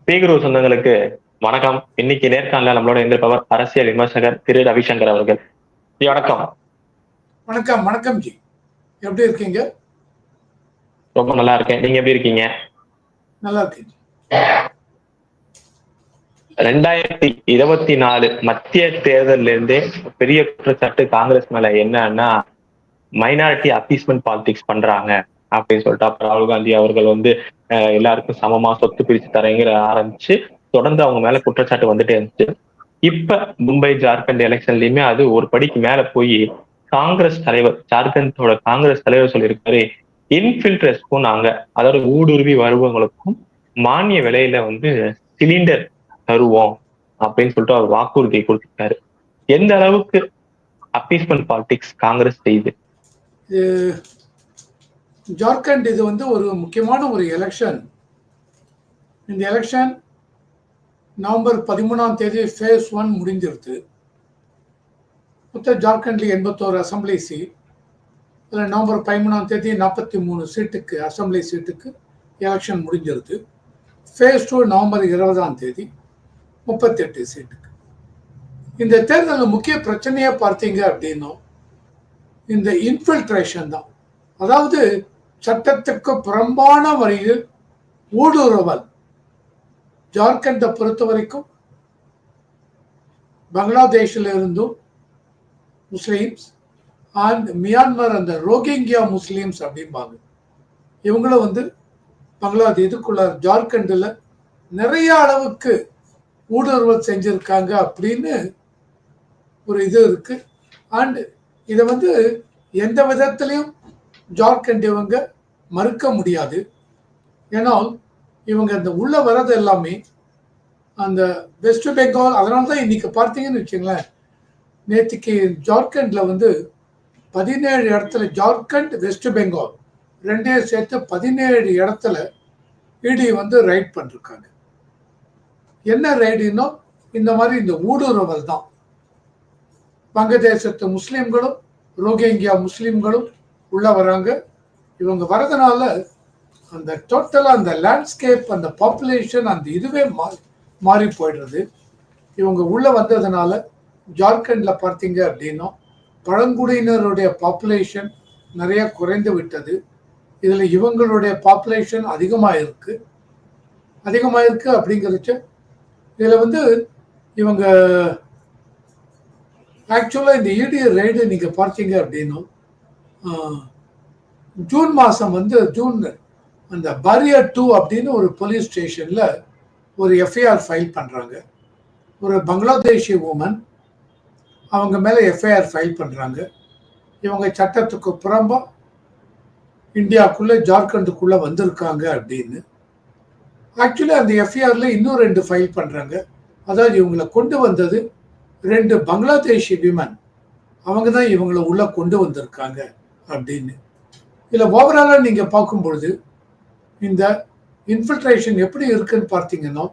Speaker சொந்தங்களுக்கு வணக்கம். இன்னைக்கு நேர்காணல நம்மளோட இருந்திருப்பவர் அரசியல் விமர்சகர் திரு ரவிசங்கர் அவர்கள். வணக்கம். வணக்கம். வணக்கம் ஜி, எப்படி இருக்கீங்க? ரொம்ப நல்லா இருக்கேன். நீங்க எப்படி இருக்கீங்க? நல்லா இருக்கேன். 2024 மத்திய தேர்தலில் இருந்தே பெரிய குற்றச்சாட்டு காங்கிரஸ் மேல என்னன்னா, மைனாரிட்டி அப்பீஸ்மெண்ட் பாலிடிக்ஸ் பண்றாங்க அப்படின்னு சொல்லிட்டு அப்புறம் ராகுல் காந்தி அவர்கள் எல்லாருக்கும் சமமா சொத்து பிரிச்சு தரங்கிற ஆரம்பிச்சு தொடர்ந்து அவங்க மேல குற்றச்சாட்டு வந்துட்டே இருந்துச்சு. இப்ப மும்பை ஜார்க்கண்ட் எலெக்ஷன்லயுமே அது ஒரு படிக்கு மேல போய் காங்கிரஸ் தலைவர், ஜார்க்கண்டோட காங்கிரஸ் தலைவர் சொல்லியிருக்காரு, இன்ஃபில்ட்ரஸ்க்கும் நாங்க, அதாவது ஊடுருவி வருவங்களுக்கும் மானிய விலையில சிலிண்டர் தருவோம் அப்படின்னு சொல்லிட்டு அவர் வாக்குறுதியை கொடுத்திருக்காரு. எந்த அளவுக்கு அப்பீஸ்மெண்ட் பாலிடிக்ஸ் காங்கிரஸ் செய்யுது? ஜார்க்கண்ட் இது ஒரு முக்கியமான ஒரு எலெக்ஷன். இந்த எலெக்ஷன் நவம்பர் 13 ஃபேஸ் 1 முடிஞ்சிருது. மொத்த ஜார்க்கண்ட்ல 81 அசம்பிளி சீட். அதில் நவம்பர் 13 43 சீட்டுக்கு அசம்பிளி சீட்டுக்கு எலெக்ஷன் முடிஞ்சிருது. ஃபேஸ் 2 நவம்பர் 20 38 சீட்டுக்கு. இந்த தேர்தலில் முக்கிய பிரச்சனையை பார்த்தீங்க அப்படின்னா இந்த இன்ஃபில்ட்ரேஷன் தான். அதாவது சட்டத்துக்கு புறம்பான வழியில் ஊடுருவல். ஜார்க்கண்டை பொறுத்த வரைக்கும் பங்களாதேஷில் இருந்தும் முஸ்லீம்ஸ் அண்ட் மியான்மர் அந்த ரோஹிங்கியா முஸ்லீம்ஸ் அப்படிம்பாங்க, இவங்களும் பங்களாதேஷ் இதுக்குள்ள ஜார்க்கண்டில் நிறைய அளவுக்கு ஊடுருவல் செஞ்சிருக்காங்க அப்படின்னு ஒரு இது இருக்கு. அண்ட் இதை எந்த விதத்திலையும் ஜார்க்கண்ட் இவங்க மறுக்க முடியாது. ஏன்னா இவங்க அந்த உள்ள வர்றது எல்லாமே அந்த வெஸ்ட் பெங்கால். அதனால தான் இன்னைக்கு பார்த்தீங்கன்னு வச்சுங்களேன், நேற்றுக்கு ஜார்க்கண்ட்ல 17 இடத்துல, ஜார்க்கண்ட் வெஸ்ட் பெங்கால் ரெண்டையும் சேர்த்து 17 இடத்துல இடி ரைட் பண்ணிருக்காங்க. என்ன ரைடுன்னா இந்த மாதிரி இந்த ஊடுருவல் தான். வங்கதேசத்து முஸ்லீம்களும் ரோஹிங்கியா முஸ்லீம்களும் உள்ள வராங்க. இவங்க வரதுனால அந்த டோட்டலா அந்த லேண்ட்ஸ்கேப், அந்த பாப்புலேஷன், அந்த இதுவே மாறி போயிடுறது. இவங்க உள்ள வந்ததுனால ஜார்க்கண்ட்ல பார்த்தீங்க அப்படின்னா பழங்குடியினருடைய பாப்புலேஷன் நிறைய குறைந்து விட்டது. இதுல இவங்களுடைய பாப்புலேஷன் அதிகமாயிருக்கு அப்படிங்கிறச்சு. இதுல இவங்க ஆக்சுவலா இந்த இடி ரைடு நீங்க பார்த்தீங்க அப்படின்னா ஜூன் மாசம் ஜூன் அந்த பரியர் 2 அப்படின்னு ஒரு போலீஸ் ஸ்டேஷன்ல ஒரு எஃப்ஐஆர் ஃபைல் பண்றாங்க. ஒரு பங்களாதேஷி உமன் அவங்க மேல எஃப்ஐஆர் ஃபைல் பண்றாங்க. இவங்க சட்டத்துக்கு புறம்பா இந்தியாவுக்குள்ள ஜார்க்கண்டுக்குள்ள வந்திருக்காங்க அப்படின்னு. ஆக்சுவலி அந்த எஃப்ஐஆர்ல இன்னும் 2 ஃபைல் பண்றாங்க. அதாவது இவங்களை கொண்டு வந்தது 2 பங்களாதேஷி விமன், அவங்க தான் இவங்களை உள்ள கொண்டு வந்திருக்காங்க அப்படின்னு. இதில் ஓவராலாக நீங்க பார்க்கும்பொழுது இந்த இன்ஃபில்ட்ரேஷன் எப்படி இருக்குன்னு பார்த்தீங்கன்னா,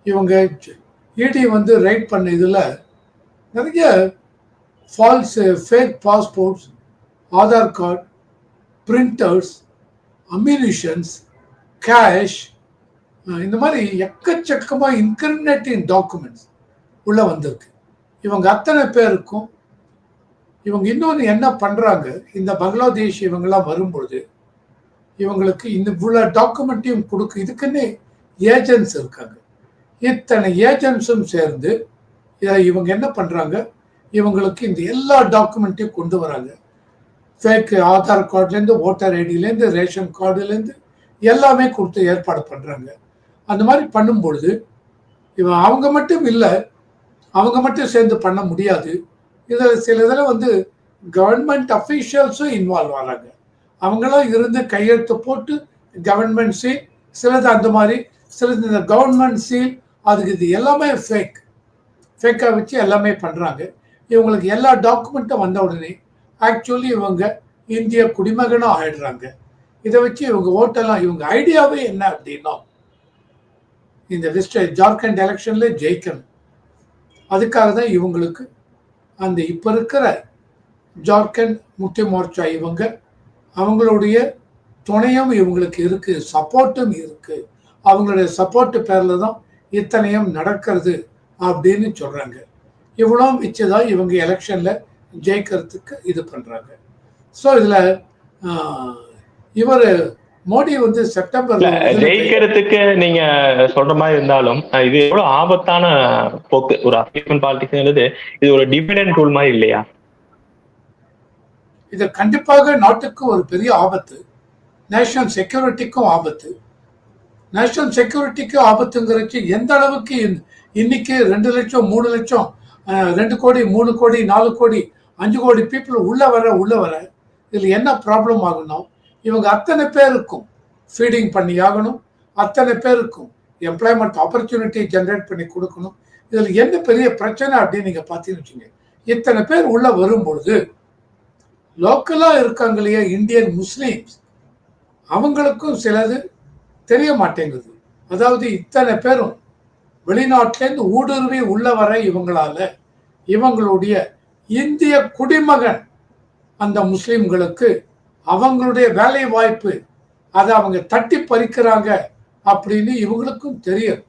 இவங்க இடி ரைட் பண்ண இதுல நிறைய false fake passports, Aadhaar card, printers, ammunitions, cash, இந்த மாதிரி எக்கச்சக்கமா இன்கிரிமினேட்டிங் டாக்குமெண்ட்ஸ் உள்ள வந்திருக்கு. இவங்க அத்தனை பேருக்கும் இவங்க இன்னொன்று என்ன பண்றாங்க, இந்த பங்களாதேஷ் இவங்கெல்லாம் வரும்பொழுது இவங்களுக்கு இந்த இவ்வளோ டாக்குமெண்ட்டையும் கொடுக்கு. இதுக்குன்னே ஏஜென்ட்ஸ் இருக்காங்க. இத்தனை ஏஜென்ட்ஸும் சேர்ந்து இவங்க என்ன பண்றாங்க, இவங்களுக்கு இந்த எல்லா டாக்குமெண்ட்டையும் கொண்டு வராங்க. ஃபேக் ஆதார் கார்டுலேருந்து, ஓட்டர் ஐடியிலேருந்து, ரேஷன் கார்டுலேருந்து எல்லாமே கொடுத்து ஏற்பாடு பண்றாங்க. அந்த மாதிரி பண்ணும்பொழுது அவங்க மட்டும் இல்லை, அவங்க மட்டும் சேர்ந்து பண்ண முடியாது. இதில் சில இதில் கவர்மெண்ட் அஃபீஷியல்ஸும் இன்வால்வ் ஆகிறாங்க. அவங்களாம் இருந்து கையெழுத்து போட்டு கவர்மெண்ட் சீல், சிலது அந்த மாதிரி, சிலது இந்த கவர்மெண்ட் சீல், அதுக்கு இது எல்லாமே ஃபேக்காக வச்சு எல்லாமே பண்ணுறாங்க. இவங்களுக்கு எல்லா டாக்குமெண்ட்டும் வந்த உடனே ஆக்சுவலி இவங்க இந்திய குடிமகனாக ஆயிடுறாங்க. இதை வச்சு இவங்க ஓட்டெல்லாம், இவங்க ஐடியாவே என்ன அப்படின்னா இந்த ஜார்க்கண்ட் எலெக்ஷன்ல ஜெயிக்கணும். அதுக்காக தான் இவங்களுக்கு அந்த இப்ப இருக்கிற ஜார்க்கண்ட் முக்தி மோர்ச்சா அவங்களுடைய துணையும் இவங்களுக்கு இருக்கு, சப்போர்ட்டும் இருக்கு. அவங்களுடைய சப்போர்ட் பேர்ல தான் இத்தனையும் நடக்கிறது அப்படின்னு சொல்றாங்க. இவ்வளோ வச்சுதான் இவங்க எலெக்ஷன்ல ஜெயிக்கிறதுக்கு இது பண்றாங்க. ஸோ இதுல இவர் மோடி வந்து செப்டம்பர்ல ஜெயிக்கிறதுக்கு நீங்க சொல்ற மாதிரி இருந்தாலும் இது எவ்வளவு ஆபத்தான போக்கு. ஒரு அப்பீஸ்மென்ட் பாலிடிக்ஸ் இது ஒரு டிவிடெண்ட் ரூல் மாதிரி இல்லையா? இது கண்டிப்பாக நாட்டுக்கு ஒரு பெரிய ஆபத்து, நேஷனல் செக்யூரிட்டிக்கும் ஆபத்து. நேஷனல் செக்யூரிட்டிக்கு ஆபத்துங்கிறச்சு எந்த அளவுக்கு இன்னைக்கு 2 லட்சம் 3 லட்சம் 2 கோடி 3 கோடி 4 கோடி 5 கோடி பீப்புள் உள்ள வர இதுல என்ன ப்ராப்ளம் ஆகணும், இவங்க அத்தனை பேருக்கும் ஃபீடிங் பண்ணி ஆகணும், அத்தனை பேருக்கும் எம்ப்ளாய்மெண்ட் ஆப்பர்ச்சுனிட்டி ஜென்ரேட் பண்ணி கொடுக்கணும். இதுல என்ன பெரிய பிரச்சனை அப்படின்னு நீங்க பார்த்தீங்கன்னு வச்சுங்க, இத்தனை பேர் உள்ள வரும்பொழுது லோக்கலா இருக்காங்க இல்லையா இந்தியன் முஸ்லீம்ஸ், அவங்களுக்கும் சிலது தெரிய மாட்டேங்குது. அதாவது இத்தனை பேரும் வெளிநாட்டிலேருந்து ஊடுருவி உள்ள வர இவங்களால இவங்களுடைய இந்திய குடிமகன் அந்த முஸ்லிம்களுக்கு அவங்களுடைய வேலை வாய்ப்பு அதை அவங்க தட்டி பறிக்கிறாங்க அப்படின்னு இவங்களுக்கும் தெரியும்.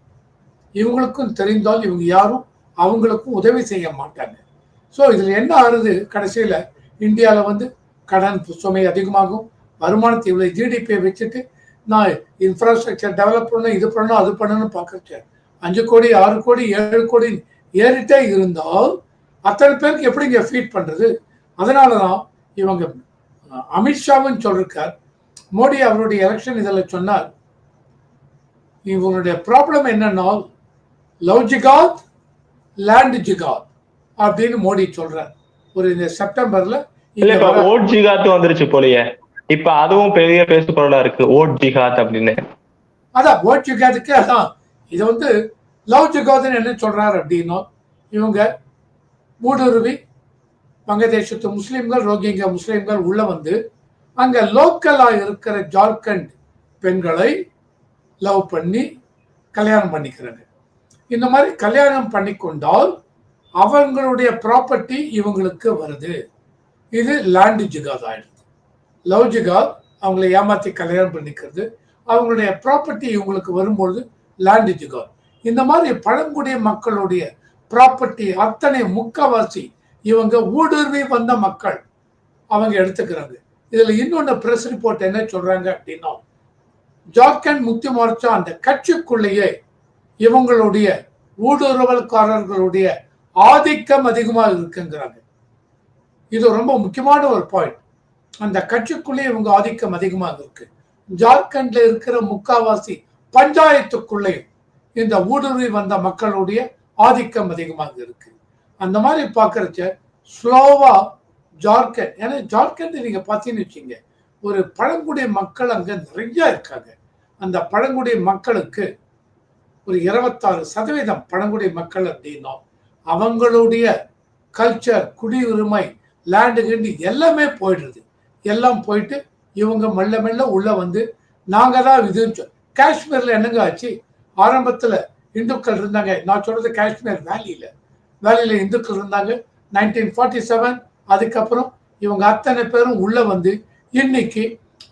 இவங்களுக்கும் தெரிந்தால் இவங்க யாரும் அவங்களுக்கும் உதவி செய்ய மாட்டாங்க. ஸோ இதில் என்ன ஆகுது, கடைசியில் இந்தியாவில் வந்து கடன் சுமை அதிகமாகும், வருமானத்தை இவ்வளோ ஜிடிபியை வச்சுட்டு நான் இன்ஃப்ராஸ்ட்ரக்சர் டெவலப் பண்ணணும், இது பண்ணணும் அது பண்ணணும்னு பார்க்குறேன். 5 கோடி 6 கோடி 7 கோடி ஏறிட்டே இருந்தால் அத்தனை பேருக்கு எப்படி இங்கே ஃபீட் பண்ணுறது? அதனால தான் இவங்க அமித்ஷாவும் சொல்லிருக்கார், மோடி அவருடைய எலெக்ஷன் இதில் சொன்னார், இவங்களுடைய ப்ராப்ளம் என்னன்னா லவ் ஜிகாத் லேண்ட் ஜிகாத் அப்படின்னு மோடி சொல்றார். ஒரு இந்த செப்டம்பர்ல ஓட் ஜிகாத் வந்துருச்சு போலயே, இப்ப அதுவும் பெரிய பேசு பொருளா இருக்கு ஓட் ஜிகாத் அப்படின்னு. அதான் ஓட் ஜிகாத்துக்கு அதான் இது வந்து லவ் ஜிகாத்னு என்ன சொல்றாரு அப்படின்னா, இவங்க ஊடுருவி வங்கதேசத்து முஸ்லீம்கள் ரோஹிங்கா முஸ்லீம்கள் உள்ள வந்து அங்க லோக்கலா இருக்கிற ஜார்க்கண்ட் பெண்களை லவ் பண்ணி கல்யாணம் பண்ணிக்கிறாங்க. இந்த மாதிரி கல்யாணம் பண்ணி கொண்டால் அவங்களுடைய ப்ராப்பர்ட்டி இவங்களுக்கு வருது. இது லேண்ட் ஜிகாத் ஆயிடுது. லவ் ஜிகாத் அவங்களை ஏமாத்தி கல்யாணம் பண்ணிக்கிறது, அவங்களுடைய ப்ராப்பர்ட்டி இவங்களுக்கு வரும்பொழுது லேண்ட் ஜிகாத். இந்த மாதிரி பழங்குடிய மக்களுடைய ப்ராப்பர்ட்டி அத்தனை முக்கவாசி இவங்க ஊடுருவி வந்த மக்கள் அவங்க எடுத்துக்கிறாங்க. இதுல இன்னொன்னு பிரஸ் ரிப்போர்ட் என்ன சொல்றாங்க அப்படின்னா, ஜார்க்கண்ட் முக்தி மோர்ச்சா அந்த கட்சிக்குள்ளேயே இவங்களுடைய ஊடுருவல்காரர்களுடைய ஆதிக்கம் அதிகமாக இருக்குங்கிறாங்க. இது ரொம்ப முக்கியமான ஒரு பாயிண்ட். அந்த கட்சிக்குள்ளே இவங்க ஆதிக்கம் அதிகமாக இருக்கு. ஜார்க்கண்ட்ல இருக்கிற முக்காவாசி பஞ்சாயத்துக்குள்ளேயும் இந்த ஊடுருவி வந்த மக்களுடைய ஆதிக்கம் அதிகமாக இருக்கு. அந்த மாதிரி பார்க்கறச்ச ஸ்லோவா ஜார்க்கண்ட், ஏன்னா ஜார்க்கண்ட் நீங்க பார்த்தீங்கன்னு வச்சுங்க, ஒரு பழங்குடிய மக்கள் அங்க நிறைய இருக்காங்க. அந்த பழங்குடிய மக்களுக்கு ஒரு 26% பழங்குடிய மக்கள் அப்படின்னா அவங்களுடைய கல்ச்சர் குடியுரிமை லேண்டு கிண்டி எல்லாமே போயிடுறது. எல்லாம் போயிட்டு இவங்க மெல்ல மெல்ல உள்ள வந்து நாங்க தான் இது. காஷ்மீர்ல என்னங்க ஆச்சு, ஆரம்பத்துல இந்துக்கள் இருந்தாங்க, நான் சொல்றது காஷ்மீர் வேலியில இந்துக்கள் இருந்தாங்க 1947. அதுக்கப்புறம் இவங்க அத்தனை பேரும் உள்ள வந்து இன்னைக்கு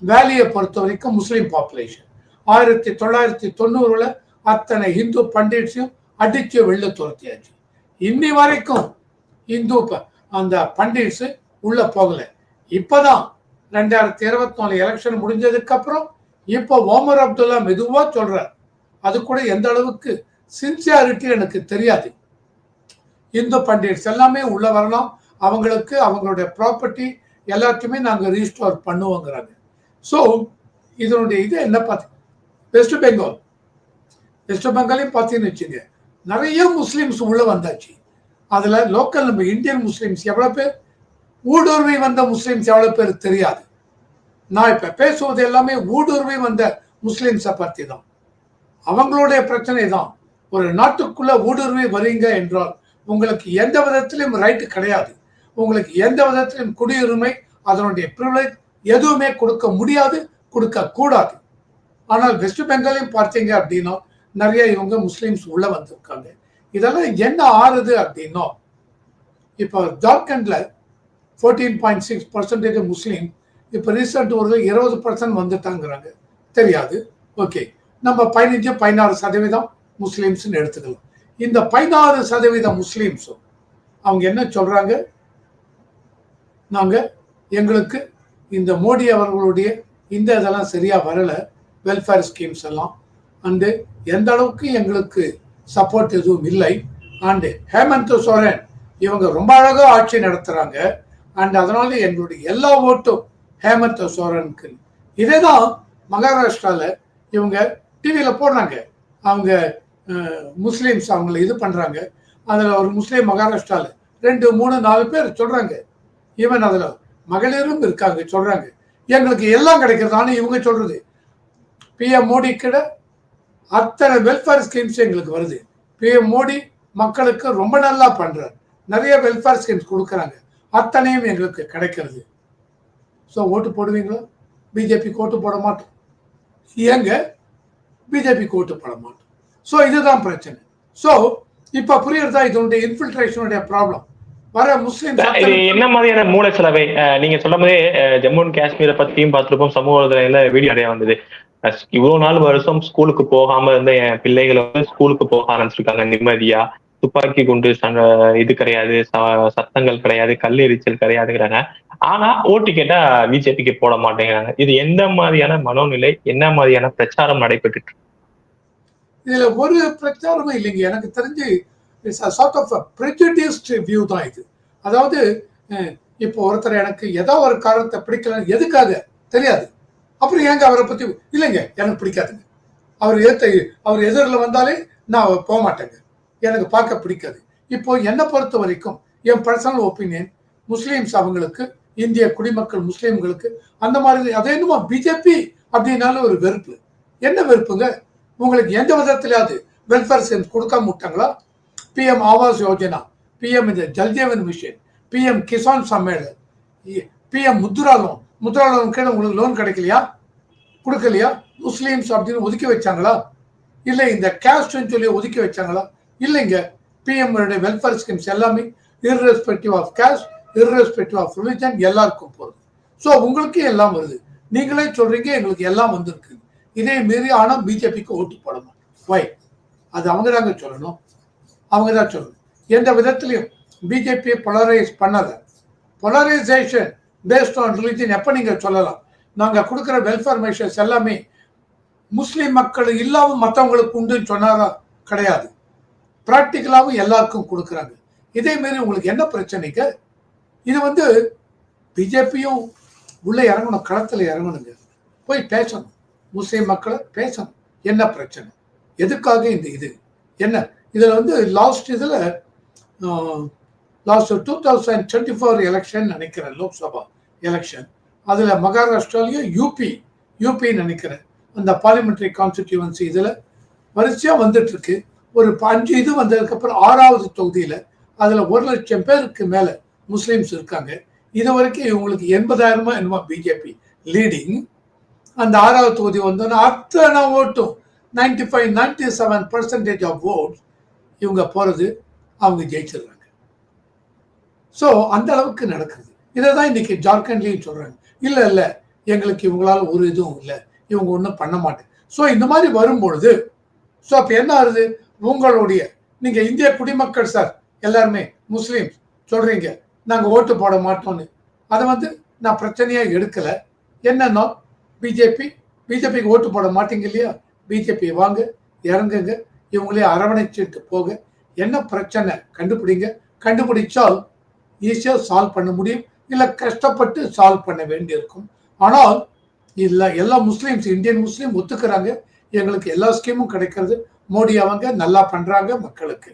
வேலியை பொறுத்த வரைக்கும் முஸ்லீம் பாப்புலேஷன் 1990 அத்தனை இந்து பண்டிட்ஸையும் அடிச்சு வெளில துரத்தியாச்சு. இன்னி வரைக்கும் இந்து அந்த பண்டிட்ஸ் உள்ள போகல. இப்பதான் 2024 எலெக்ஷன் முடிஞ்சதுக்கு அப்புறம் இப்போ ஓமர் அப்துல்லா மெதுவா சொல்றார். அது கூட எந்த அளவுக்கு சின்சியாரிட்டி எனக்கு தெரியாது. இந்து பண்டிட்ஸ் எல்லாமே உள்ள வரலாம், அவங்களுக்கு அவங்களுடைய ப்ராப்பர்ட்டி எல்லாத்தையுமே நாங்கள் ரீஸ்டோர் பண்ணுவோங்கிறாங்க. ஸோ இதனுடைய இது என்ன பார்த்து வெஸ்ட் பெங்காலையும் பார்த்தீங்கன்னு வச்சுங்க, நிறைய முஸ்லீம்ஸ் உள்ள வந்தாச்சு. அதுல லோக்கல் நம்ம இந்தியன் முஸ்லீம்ஸ் எவ்வளவு பேர், ஊடுருவி வந்த முஸ்லீம்ஸ் எவ்வளவு பேர் தெரியாது. நான் இப்ப பேசுவது எல்லாமே ஊடுருவி வந்த முஸ்லீம்ஸை பற்றி தான். அவங்களுடைய பிரச்சனை தான். ஒரு நாட்டுக்குள்ள ஊடுருவி வரீங்க என்றால் உங்களுக்கு எந்த விதத்திலும் ரைட்டு கிடையாது, உங்களுக்கு எந்த விதத்திலும் குடியுரிமை அதனுடைய ப்ரிவிலேஜ் எதுவுமே கொடுக்க முடியாது, கொடுக்க கூடாது. ஆனால் வெஸ்ட் பெங்காலையும் பார்த்தீங்க அப்படின்னா நிறைய இவங்க முஸ்லீம்ஸ் உள்ள வந்திருக்காங்க. இதெல்லாம் என்ன ஆறுது அப்படின்னா, இப்போ ஜார்க்கண்ட்ல 14.6% முஸ்லீம், இப்போ ரீசெண்ட் ஒரு 20% வந்துட்டாங்கிறாங்க, தெரியாது. ஓகே, நம்ம 15-16% முஸ்லிம்ஸ்ன்னு எடுத்துக்கலாம். இந்த 16% முஸ்லிம்ஸும் அவங்க என்ன சொல்றாங்க, நாங்க எங்களுக்கு இந்த மோடி அவர்களுடைய இந்த இதெல்லாம் சரியா வரல, வெல்ஃபேர் ஸ்கீம்ஸ் எல்லாம் அண்டு எந்த அளவுக்கு எங்களுக்கு சப்போர்ட் எதுவும் இல்லை. அண்டு ஹேமந்த் சோரன் இவங்க ரொம்ப அழகா ஆட்சி நடத்துறாங்க. அண்ட் அதனால எங்களுடைய எல்லா ஓட்டும் ஹேமந்த் சோரனுக்கு. இதேதான் மகாராஷ்டிரால இவங்க டிவியில போடுறாங்க. அவங்க முஸ்லீம்ஸ் அவங்கள இது பண்றாங்க. அதுல ஒரு முஸ்லீம் மகாராஷ்டிரால 2, 3, 4 பேர் சொல்றாங்க. ஈவன் அதுல மகளிரும் இருக்காங்க, சொல்றாங்க எங்களுக்கு எல்லாம் கிடைக்கிறதான்னு இவங்க சொல்றது. PM மோடி கிட்ட அத்தனை வெல்ஃபேர் ஸ்கீம்ஸ் எங்களுக்கு வருது. PM மோடி மக்களுக்கு ரொம்ப நல்லா பண்றாரு, நிறைய வெல்ஃபேர் ஸ்கீம்ஸ் கொடுக்குறாங்க, அத்தனையும் எங்களுக்கு கிடைக்கிறது. ஸோ ஓட்டு போடுவீங்களா? பிஜேபிக்கு ஓட்டு போட மாட்டோம். ஏங்க பிஜேபிக்கு ஓட்டு போட மாட்டோம். ஸோ இதுதான் பிரச்சனை. ஸோ இப்ப புரியுறதா இதனுடைய இன்ஃபில்ட்ரேஷனுடைய ப்ராப்ளம். வர முஸ்லிம் இது என்ன மாதிரியான மூல செலவை நீங்க சொல்லும் போதே ஜம்மு அண்ட் காஷ்மீரை பத்தியும் பார்த்துருப்போம். சமூக வலைதளங்கள்ல வீடியோ நிறைய வந்தது. இவ்வளவு நாள் வருஷம் ஸ்கூலுக்கு போகாம இருந்த என் பிள்ளைகளை வந்து ஸ்கூலுக்கு போக ஆரம்பிச்சிருக்காங்க நிம்மதியா. துப்பாக்கி குண்டு இது கிடையாது, சத்தங்கள் கிடையாது, கல்லெரிச்சல் கிடையாதுங்கிறாங்க. ஆனா ஓட்டு கேட்டா பிஜேபிக்கு போட மாட்டேங்கிறாங்க. இது எந்த மாதிரியான மனோநிலை, என்ன மாதிரியான பிரச்சாரம் நடைபெற்று? இதுல ஒரு பிரச்சாரமும் இல்லைங்க. எனக்கு தெரிஞ்சு சார்ட் ஆஃப் ப்ரெஜுடிஸ்ட் வியூ தான் இது. அதாவது இப்போ ஒருத்தர் எனக்கு ஏதோ ஒரு காரணத்தை பிடிக்கல, எதுக்காக தெரியாது, அப்புறம் ஏங்க அவரை பத்தி இல்லைங்க எனக்கு பிடிக்காதுங்க, அவர் எதிரில் வந்தாலே நான் போக மாட்டேங்க, எனக்கு பார்க்க பிடிக்காது. இப்போ என்னை பொறுத்த வரைக்கும் என் பர்சனல் ஒப்பீனியன், முஸ்லீம்ஸ் அவங்களுக்கு, இந்திய குடிமக்கள் முஸ்லீம்களுக்கு அந்த மாதிரி அதே என்னமோ பிஜேபி அப்படின்னாலும் ஒரு வெறுப்பு. என்ன வெறுப்புங்க? உங்களுக்கு எந்த விதத்திலாவது வெல்ஃபேர் ஸ்கீம்ஸ் கொடுக்காம விட்டாங்களா? PM ஆவாஸ் யோஜனா, PM இந்த Jal Jeevan mission, PM Kisan Sammelan, PM Mudra loan கீழே உங்களுக்கு லோன் கிடைக்கலையா, கொடுக்கலையா? முஸ்லீம்ஸ் அப்படின்னு ஒதுக்கி வச்சாங்களா? இல்லை இந்த கேஸ்ட்னு சொல்லி ஒதுக்கி வச்சாங்களா? இல்லைங்க. PM வெல்ஃபேர் ஸ்கீம்ஸ் எல்லாமே irrespective of caste, irrespective of religion எல்லாருக்கும் போகுது. ஸோ உங்களுக்கு எல்லாம் வருது. நீங்களே சொல்றீங்க எங்களுக்கு எல்லாம் வந்திருக்கு. இதே மீறி ஆனா பிஜேபிக்கு ஓட்டு போடணும். வை? அது அவங்க தாங்க சொல்லணும், அவங்க தான் சொல்லணும். எந்த விதத்திலையும் பிஜேபி பொலரைஸ் பண்ணாத. பொலரைசேஷன் பேஸ்ட் ஆன் ரிலிஜன் எப்ப நீங்க சொல்லலாம்? நாங்க கொடுக்குற வெல்ஃபேர் மெஷர்ஸ் எல்லாமே முஸ்லீம் மக்கள் இல்லாம மற்றவங்களுக்கு உண்டுன்னு சொன்னாரா? கிடையாது. பிராக்டிக்கலாவும் எல்லாருக்கும் கொடுக்குறாங்க. இதே மாரி உங்களுக்கு என்ன பிரச்சனைக்கு? இது வந்து பிஜேபியும் உள்ள இறங்கணும், களத்துல இறங்கணுங்க, போய் பேசணும், முஸ்லீம் மக்களை பேசணும். என்ன பிரச்சனை, எதுக்காக இந்த இது என்ன? இதுல வந்து லாஸ்ட் 2024 எலெக்ஷன் நினைக்கிறேன், லோக்சபா எலெக்ஷன், அதுல மகாராஷ்டிராலையும் யூபி நினைக்கிறேன், அந்த பார்லிமெண்டரி கான்ஸ்டிடியூவன்சி இதுல வரிசையா வந்துட்டு இருக்கு. ஒரு 5 இது வந்ததுக்கு அப்புறம் 6வது தொகுதியில அதுல 1 லட்சம் பேருக்கு மேல முஸ்லிம்ஸ் இருக்காங்க. இது வரைக்கும் இவங்களுக்கு 80,000 என்னமோ பிஜேபி லீடிங். அந்த 6வது தொகுதி வந்தோன்னா அத்தனை ஓட்டும் 95-97% ஆஃப் ஓட்ஸ் இவங்க போறது, அவங்க ஜெயிச்சிடுறாங்க. ஸோ அந்த அளவுக்கு நடக்குது. இதை தான் இன்னைக்கு ஜார்க்கண்ட்லையும் சொல்றாங்க. இல்ல எங்களுக்கு இவங்களால ஒரு இதுவும் இல்லை, இவங்க ஒன்றும் பண்ண மாட்டேன். ஸோ இந்த மாதிரி வரும்பொழுது ஸோ அப்போ என்ன ஆகுது? உங்களுடைய நீங்க இந்திய குடிமக்கள் சார் எல்லாருமே முஸ்லீம்ஸ் சொல்றீங்க நாங்க ஓட்டு போட மாட்டோம்னு. அதை வந்து நான் பிரச்சனையா எடுக்கல. என்னன்னா பிஜேபிக்கு ஓட்டு போட மாட்டீங்க இல்லையா? பிஜேபி வாங்க, இறங்குங்க, இவங்களே அரவணைச்சிட்டு போக. என்ன பிரச்சனை கண்டுபிடிங்க. கண்டுபிடிச்சால் ஈஸியா சால்வ் பண்ண முடியும், இல்ல கஷ்டப்பட்டு சால்வ் பண்ண வேண்டியிருக்கும். ஆனால் இல்ல எல்லா முஸ்லீம்ஸ், இந்தியன் முஸ்லீம் ஒத்துக்கிறாங்க, எங்களுக்கு எல்லா ஸ்கீமும் கிடைக்கிறது, மோடி அவங்க நல்லா பண்றாங்க மக்களுக்கு,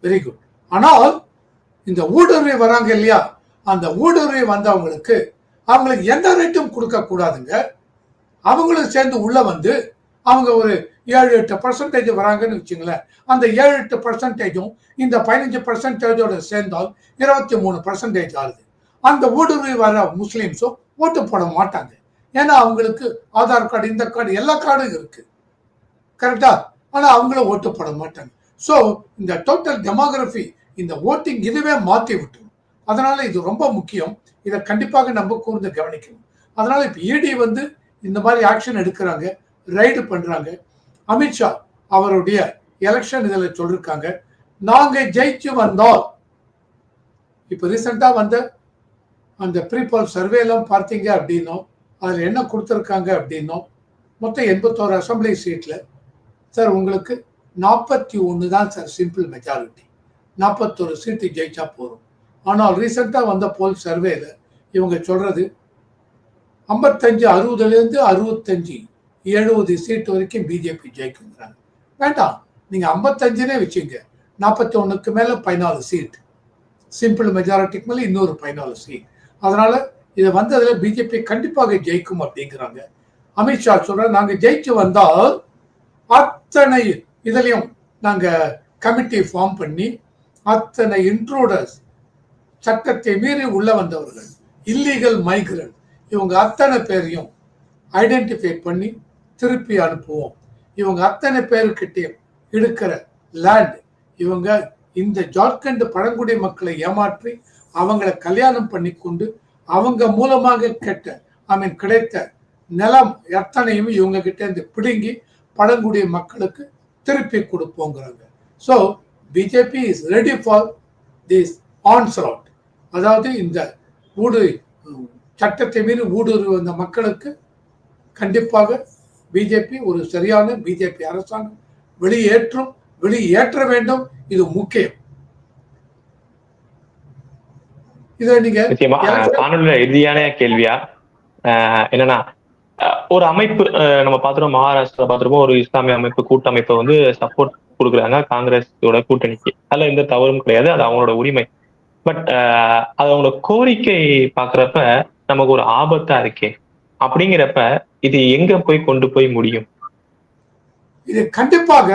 வெரி குட். ஆனால் இந்த ஊடுருவி வராங்க இல்லையா, அந்த ஊடுருவி வந்தவங்களுக்கு எந்த ரேட்டும் கொடுக்க கூடாதுங்க. அவங்களும் சேர்ந்து உள்ள வந்து அவங்க ஒரு 7-8% வராங்கன்னு வச்சுங்களேன். அந்த 7-8% இந்த 15% சேர்ந்தால் 23% ஆகுது. அந்த ஊடுருவி வர முஸ்லீம்ஸும் ஓட்டு போட மாட்டாங்க. ஏன்னா அவங்களுக்கு ஆதார் கார்டு, இந்த கார்டு, எல்லா கார்டும் இருக்கு, கரெக்டா? ஆனா அவங்களும் ஓட்டு போட மாட்டாங்க. ஸோ இந்த டோட்டல் டெமோகிராஃபி, இந்த ஓட்டிங் இதுவே மாற்றி விட்டுரும். அதனால இது ரொம்ப முக்கியம். இதை கண்டிப்பாக நம்ம கூர்ந்து கவனிக்கணும். அதனால இப்ப இடி வந்து இந்த மாதிரி ஆக்ஷன் எடுக்கிறாங்க, ரைடு பண்றாங்க. அமித்ஷா அவருடைய எலெக்ஷன் இதுல சொல்லிருக்காங்க, நாங்க ஜெயிச்சு வந்தோம். இப்ப ரீசெண்டா வந்த அந்த ப்ரீபால் சர்வே எல்லாம் பார்த்தீங்க அப்படின்னும் அதுல என்ன கொடுத்துருக்காங்க அப்படின்னும் மொத்தம் 81 அசம்பிளி சீட்ல சார் உங்களுக்கு 41 தான் சார் சிம்பிள் மெஜாரிட்டி, 41 சீட்டு ஜெயிச்சா போதும். ஆனால் ரீசெண்டா வந்த போல் சர்வேல இவங்க சொல்றது 55 60லேருந்து 65 70 சீட் வரைக்கும் பிஜேபி ஜெயிக்குங்கிறாங்க. வேண்டாம், நீங்க 55னே வச்சுங்க, 41க்கு மேல 14 சீட், சிம்பிள் மெஜாரிட்டிக்கு மேல இன்னொரு 14 சீட். அதனால இது வந்ததுல பிஜேபி கண்டிப்பாக ஜெயிக்கும் அப்படிங்கிறாங்க. அமித்ஷா சொல்ற நாங்க ஜெயிச்சு வந்தால் அத்தனை இதுலயும் நாங்க கமிட்டி ஃபார்ம் பண்ணி அத்தனை இன்ட்ரூடர்ஸ், சட்டத்தை மீறி உள்ள வந்தவர்கள், இல்லீகல் மைக்ரண்ட், இவங்க அத்தனை பேரையும் ஐடென்டிஃபை பண்ணி திருப்பி அனுப்புவோம். இவங்க அத்தனை பேருக்கிட்டையும் எடுக்கிற லேண்ட், இவங்க இந்த ஜார்க்கண்ட் பழங்குடி மக்களை ஏமாற்றி அவங்களை கல்யாணம் பண்ணி கொண்டு அவங்க மூலமாக கிடைத்த நிலம் எத்தனையும் இவங்க கிட்ட இருந்து பிடுங்கி பழங்குடி மக்களுக்கு திருப்பி கொடுப்போங்கிறாங்க. So BJP is ready for this onslaught. அதாவது இந்த சட்டத்தை மீறி ஊடுருவி வந்த மக்களுக்கு கண்டிப்பாக பிஜேபி ஒரு சரியான பிஜேபி அரசாங்கம் வெளியேற்ற வேண்டும். இது முக்கியம். இதை நீங்க இறுதியான கேள்வியா என்னன்னா, ஒரு அமைப்பு நம்ம பாத்துறோம், மகாராஷ்டிரா பாத்துருப்போம், ஒரு இஸ்லாமிய அமைப்பு கூட்டமைப்பை வந்து சப்போர்ட் கொடுக்குறாங்க காங்கிரஸோட கூட்டணிக்கு. அதுல எந்த தவறும் கிடையாது, அது அவங்களோட உரிமை. பட் அது அவங்களோட கோரிக்கை பாக்குறப்ப நமக்கு ஒரு ஆபத்தா இருக்கே. அப்படிங்கிறப்ப இது எங்க கொண்டு போய் முடியும்? இது கண்டிப்பாக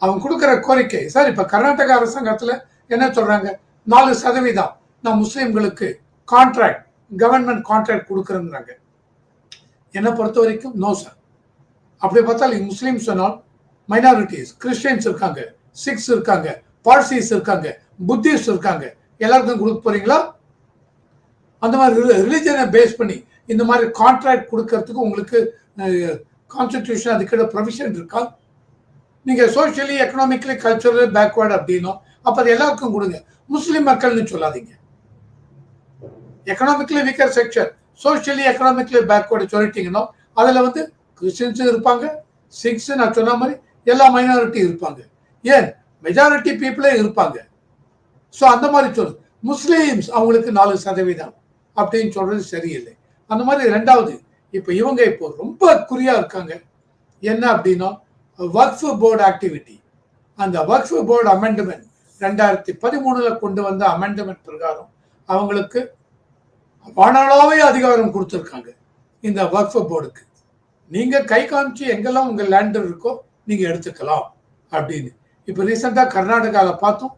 அவங்க கொடுக்கிற கோரிக்கை சார். இப்ப கர்நாடக அரசாங்கத்துல என்ன சொல்றாங்க, 4% நான் முஸ்லிம்களுக்கு கான்ட்ராக்ட், கவர்மெண்ட் கான்ட்ராக்ட் கொடுக்குறேங்கிறாங்க. என்னை பொறுத்த வரைக்கும் நோ சார். அப்படி பார்த்தால் முஸ்லிம்ஸ் சொன்னால் மைனாரிட்டிஸ், கிறிஸ்டியன்ஸ் இருக்காங்க, சிக்ஸ் இருக்காங்க, பார்சிஸ் இருக்காங்க, புத்திஸ்ட் இருக்காங்க, எல்லாருக்கும் கொடுக்க போறீங்களா? அந்த மாதிரி ரிலிஜனை பேஸ் பண்ணி இந்த மாதிரி கான்ட்ராக்ட் கொடுக்கறதுக்கு உங்களுக்கு கான்ஸ்டிடியூஷன் அதுக்கிட்ட ப்ரொவிஷன் இருக்கா? நீங்க சோசியலி, எக்கனாமிக்கலி, கல்ச்சரலி பேக்வர்டு அப்படின்னும் அப்ப அது எல்லாருக்கும் கொடுங்க. முஸ்லிம் மக்கள்னு சொல்லாதீங்க. Economically weaker section, socially economically backward சொல்லிட்டீங்கன்னா அதுல வந்து கிறிஸ்டியன்ஸும் இருப்பாங்க, சிக்ஸ் நான் சொன்ன மாதிரி எல்லா மைனாரிட்டி இருப்பாங்க, ஏன் மெஜாரிட்டி பீப்புளே இருப்பாங்க. ஸோ அந்த மாதிரி சொல்லு. முஸ்லீம்ஸ் அவங்களுக்கு 4% அப்படின்னு சொல்றது சரியில்லை. அந்த மாதிரி ரெண்டாவது, இப்ப இவங்க இப்போ ரொம்ப குறியா இருக்காங்க என்ன அப்படின்னா வக்ஃப் போர்டு ஆக்டிவிட்டி. அந்த வக்ஃப் போர்டு அமெண்ட்மெண்ட் 2013 கொண்டு வந்த அமெண்ட்மெண்ட் பிரகாரம் அவங்களுக்கு வானாளாவே அதிகாரம் கொடுத்துருக்காங்க. இந்த வக்ஃப் போர்டுக்கு நீங்க கை காமிச்சு எங்கெல்லாம் உங்க லேண்ட் இருக்கோ நீங்க எடுத்துக்கலாம் அப்படின்னு. இப்ப ரீசெண்டா கர்நாடகால பார்த்தோம்,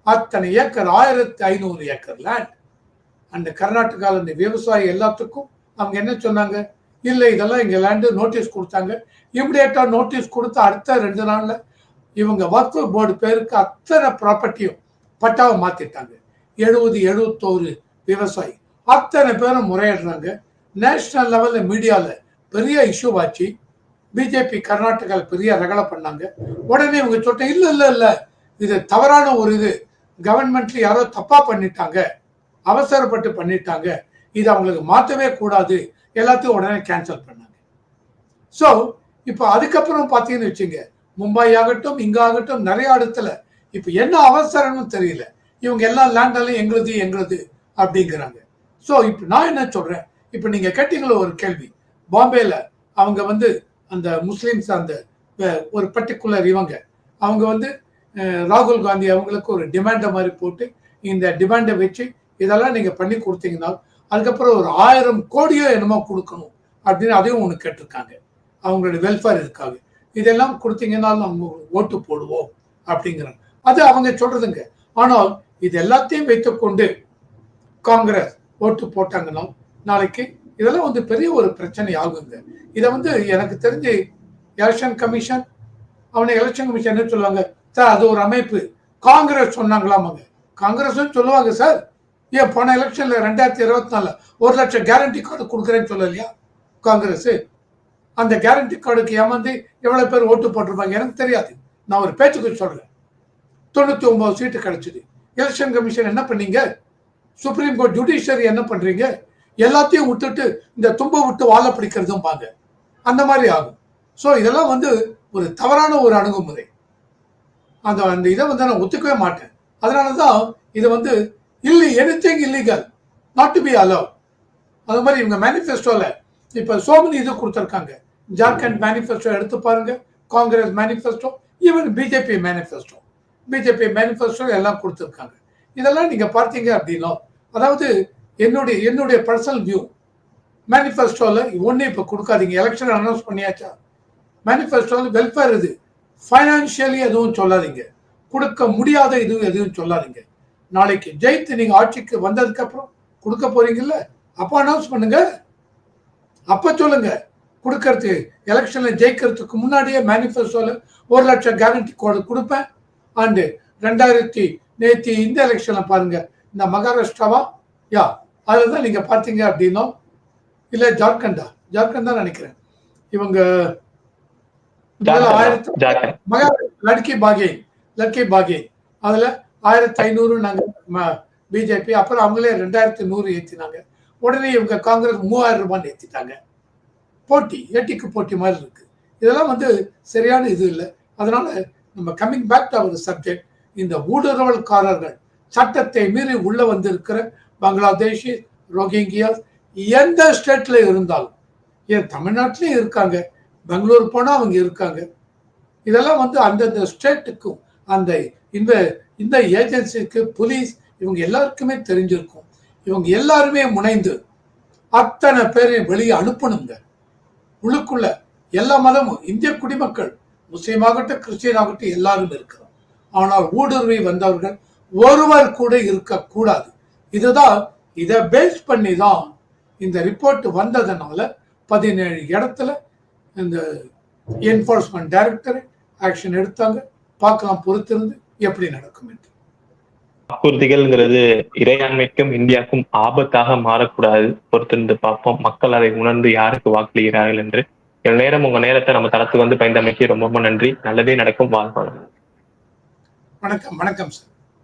அத்தனை ஏக்கர், 1500 ஏக்கர் லேண்ட். அந்த கர்நாடகால இந்த விவசாயி எல்லாத்துக்கும் அவங்க என்ன சொன்னாங்க, இல்லை இதெல்லாம் எங்க லேண்டு நோட்டீஸ் கொடுத்தாங்க. இமிடியேட்டா நோட்டீஸ் கொடுத்து அடுத்த 2 நாள்ல இவங்க வக்ஃப் போர்டு பேருக்கு அத்தனை ப்ராப்பர்ட்டியும் பட்டாவை மாத்திட்டாங்க. 71 விவசாயி அத்தனை பேரும் முறையிடுறாங்க. நேஷனல் லெவல்ல மீடியால பெரிய இஷ்யூ ஆச்சு. பிஜேபி கர்நாடகாவில் பெரிய ரகலை பண்ணாங்க. உடனே இவங்க சொல்லிட்டு இல்ல இது தவறான ஒரு இது, கவர்மெண்ட்ல யாரோ தப்பா பண்ணிட்டாங்க, அவசரப்பட்டு பண்ணிட்டாங்க, இது அவங்களுக்கு மாற்றவே கூடாது, எல்லாத்தையும் உடனே கேன்சல் பண்ணாங்க. ஸோ இப்போ அதுக்கப்புறம் பார்த்தீங்கன்னு வச்சுங்க, மும்பை ஆகட்டும் இங்க ஆகட்டும் நிறைய இடத்துல இப்போ என்ன அவசரம்னு தெரியல, இவங்க எல்லா லேண்டாலையும் எங்களுது அப்படிங்கிறாங்க. ஸோ இப்போ நான் என்ன சொல்றேன், இப்போ நீங்க கேட்டீங்களோ ஒரு கேள்வி, பாம்பேல அவங்க வந்து அந்த முஸ்லிம்ஸ் அந்த ஒரு பர்டிகுலர் அவங்க வந்து ராகுல் காந்தி அவங்களுக்கு ஒரு டிமாண்டை மாதிரி போட்டு இந்த டிமாண்டை வச்சு இதெல்லாம் நீங்க பண்ணி கொடுத்தீங்கன்னா அதுக்கப்புறம் ஒரு 1000 கோடியோ என்னமோ கொடுக்கணும் அப்படின்னு அதையும் ஒன்று கேட்டிருக்காங்க. அவங்களோட வெல்ஃபேர் இருக்காங்க, இதெல்லாம் கொடுத்தீங்கன்னா நம்ம ஓட்டு போடுவோம் அப்படிங்கிறாங்க. அது அவங்க சொல்றதுங்க. ஆனால் இது எல்லாத்தையும் வைத்துக்கொண்டு காங்கிரஸ் ஓட்டு போட்டாங்கன்னா நாளைக்கு இதெல்லாம் வந்து பெரிய ஒரு பிரச்சனை ஆகுங்க. இதை வந்து எனக்கு தெரிஞ்சு எலெக்ஷன் கமிஷன் என்ன சொல்லுவாங்க சார், அது ஒரு அமைப்பு, காங்கிரஸ் சொன்னாங்களாமாங்க. காங்கிரஸும் சொல்லுவாங்க சார், ஏன் போன எலெக்ஷன்ல 2024 1 லட்சம் கேரண்டி கார்டு கொடுக்குறேன்னு சொல்லலையா காங்கிரஸ்? அந்த கேரண்டி கார்டுக்கு ஏமாந்து எவ்வளவு பேர் ஓட்டு போட்டிருப்பாங்க எனக்கு தெரியாது. நான் ஒரு பேச்சுக்கு சொல்றேன். 99 சீட்டு கிடைச்சது. எலெக்ஷன் கமிஷன் என்ன பண்ணீங்க? சுப்ரீம் கோர்ட் ஜுடிஷியரி என்ன பண்றீங்க? எல்லாத்தையும் விட்டுட்டு இந்த தும்ப விட்டு வாழ பிடிக்கிறதும் பாங்க. அந்த மாதிரி ஆகும். ஸோ இதெல்லாம் ஒரு தவறான ஒரு அணுகுமுறை. அந்த இதை நான் ஒத்துக்கவே மாட்டேன். அதனாலதான் இது anything illegal not to be allow. அது மாதிரி இவங்க மேனிஃபெஸ்டோல இப்ப சோமனி இது கொடுத்திருக்காங்க. ஜார்க்கண்ட் மேனிஃபெஸ்டோ எடுத்து பாருங்க, Congress manifesto, even BJP manifesto எல்லாம் கொடுத்திருக்காங்க. இதெல்லாம் நீங்க பார்த்தீங்க அப்படின்னா, அதாவது என்னுடைய பர்சனல் வியூ, மேனிஃபெஸ்டோல ஒண்ணு இப்ப கொடுக்காதீங்க. எலெக்ஷன் அனௌன்ஸ் பண்ணியாச்சா? மேனிஃபெஸ்டோல வெல்ஃபேர் இது ஃபைனான்சியலி எதுவும் சொல்லாதீங்க, கொடுக்க முடியாத எதுவும் சொல்லாதீங்க. நாளைக்கு ஜெயித்து நீங்க ஆட்சிக்கு வந்ததுக்கு அப்புறம் கொடுக்க போறீங்கல்ல, அப்ப அனௌன்ஸ் பண்ணுங்க, அப்ப சொல்லுங்க. கொடுக்கறது எலெக்ஷன்ல ஜெயிக்கிறதுக்கு முன்னாடியே மேனிஃபெஸ்டோல 1 லட்சம் கேரண்டி கொடுப்பேன். அண்டு 2000 நேற்று இந்த எலெக்ஷன்ல பாருங்க, இந்த மகாராஷ்டிராவா அதுதான் நீங்க பார்த்தீங்க அப்படின்னா, இல்ல ஜார்க்கண்ட் தான் நினைக்கிறேன். இவங்க லட்கி பாகேன் அதுல 1500 நாங்க பிஜேபி, அப்புறம் அவங்களே 2100 ஏத்தினாங்க. உடனே இவங்க காங்கிரஸ் 3000 ரூபாய் ஏத்திட்டாங்க. ஏட்டிக்கு போட்டி மாதிரி இருக்கு. இதெல்லாம் சரியான இது இல்லை. அதனால நம்ம coming back to our subject, இந்த ஊடுருவல்காரர்கள் சட்டத்தை மீறி உள்ள இருக்கிற பங்களாதேஷி, ரோஹிங்கியா எந்த ஸ்டேட்ல இருந்தாலும், ஏன் தமிழ்நாட்டிலையும் இருக்காங்க, பெங்களூர் போனா அவங்க இருக்காங்க. இதெல்லாம் அந்தந்த ஸ்டேட்டுக்கும் இந்த ஏஜென்சிக்கு, போலீஸ், இவங்க எல்லாருக்குமே தெரிஞ்சிருக்கும். இவங்க எல்லாருமே முனைந்து அத்தனை பேரையும் வெளியே அனுப்பணுங்க. உள்ளுக்குள்ள எல்லா மதமும், இந்திய குடிமக்கள், முஸ்லீம் ஆகட்டும், கிறிஸ்டியன் ஆகட்டும், எல்லாரும் இருக்கிறோம். ஆனால் ஊடுருவி வந்தவர்கள் ஒருவர் கூட இருக்கக்கூடாது. இதை பேஸ் பண்ணி தான் இந்த ரிப்போர்ட் வந்ததுனால 17 இடத்துல இந்த என்போர்ஸ்மெண்ட் டைரக்டரேட் ஆக்ஷன் எடுத்தாங்க. பார்க்கலாம் பொறுத்திருந்து எப்படி நடக்கும் என்று. வாக்குறுதிகள்ங்கிறது இறையாண்மைக்கும் இந்தியாவுக்கும் ஆபத்தாக மாறக்கூடாது. பொறுத்திருந்து பார்ப்போம், மக்கள் அதை உணர்ந்து யாருக்கு வாக்களிக்கிறார்கள் என்று. நேரம் உங்க நேரத்தை நம்ம தளத்துக்கு பயந்தமைக்கு ரொம்ப நன்றி. நல்லதே நடக்கும். வாழ்வாங்க. வணக்கம் சார்.